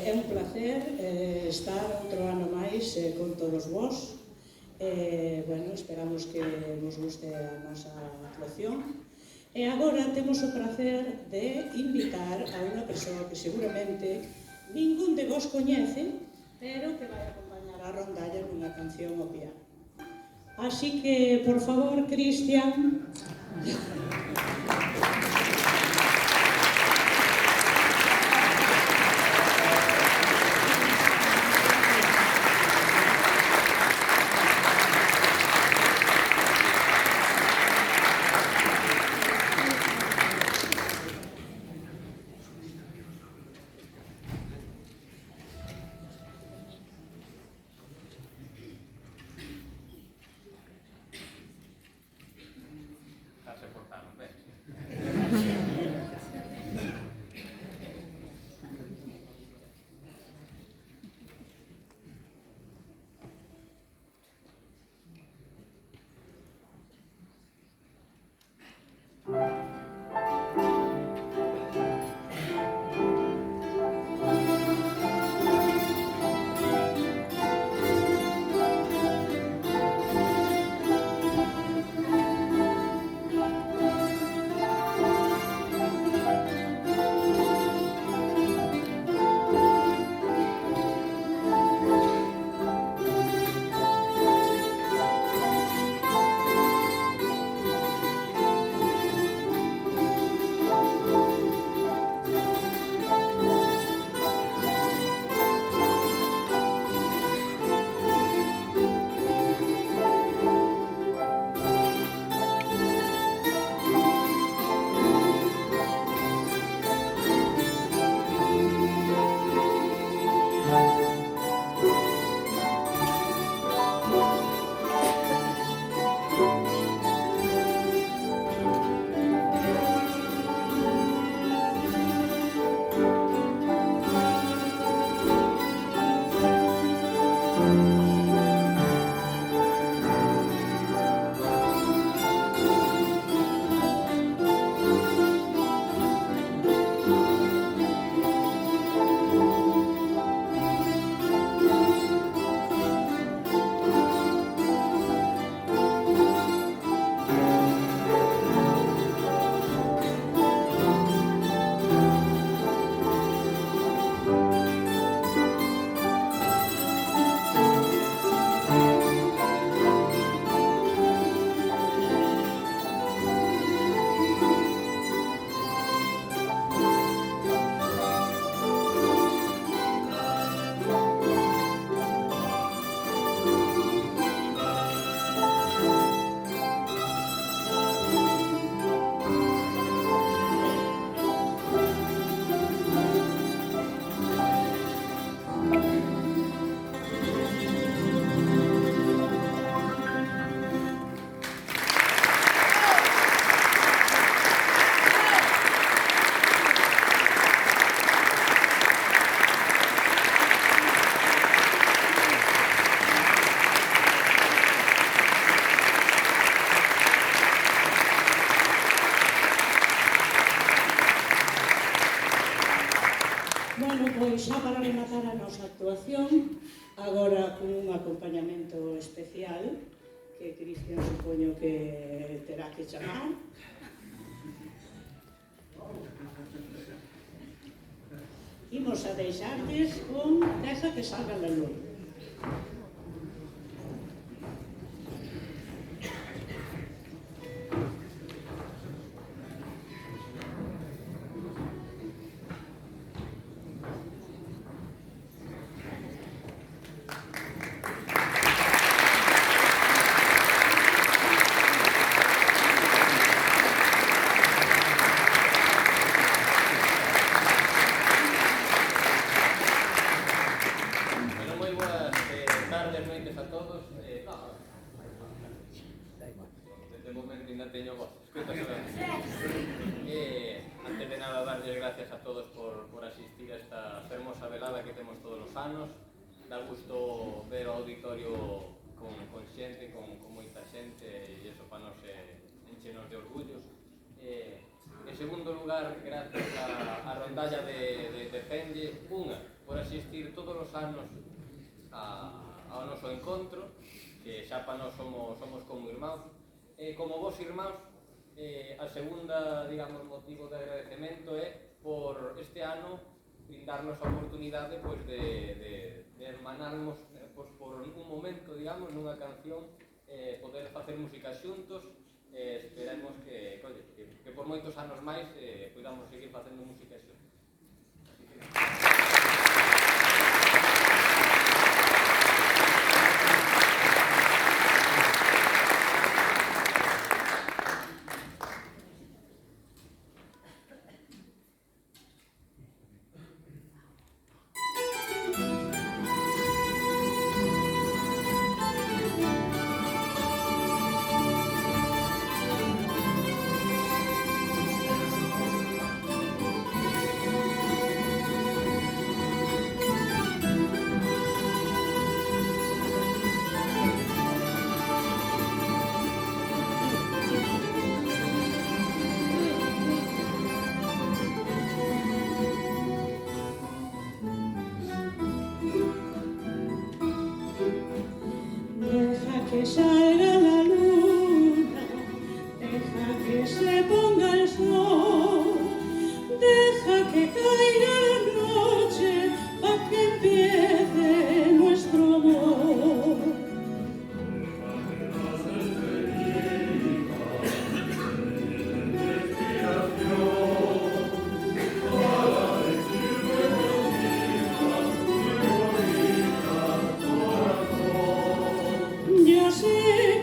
É un placer estar outro ano máis con todos vós. Bueno, esperamos que vos guste a nosa actuación. E agora temos o placer de invitar a unha persoa que seguramente ningún de vos coñece, pero que vai acompañar a rondalla cunha canción ao piano. Así que, por favor, Cristian. Pois xa para rematar a nosa actuación, agora con un acompañamento especial que Cristian supoño que terá que chamar. Imos a deixarles con Deja que salga la luz. Antes de nada, darles gracias a todos por asistir a esta fermosa velada que temos todos os anos. Dá gusto ver o auditorio con xente, con moita xente, e iso para nos enchenos de orgullos. En segundo lugar, gracias a rondalla de Penge, unha, por asistir todos os anos ao noso encontro, que xa para nós somos como irmáns. Como vos irmáns, a segunda, digamos, motivo de agradecemento é por este ano brindarnos a oportunidade de hermanarnos por un momento, digamos, nunha canción, poder facer música xuntos. Esperemos que por moitos anos máis podamos seguir facendo música xuntos. Deja que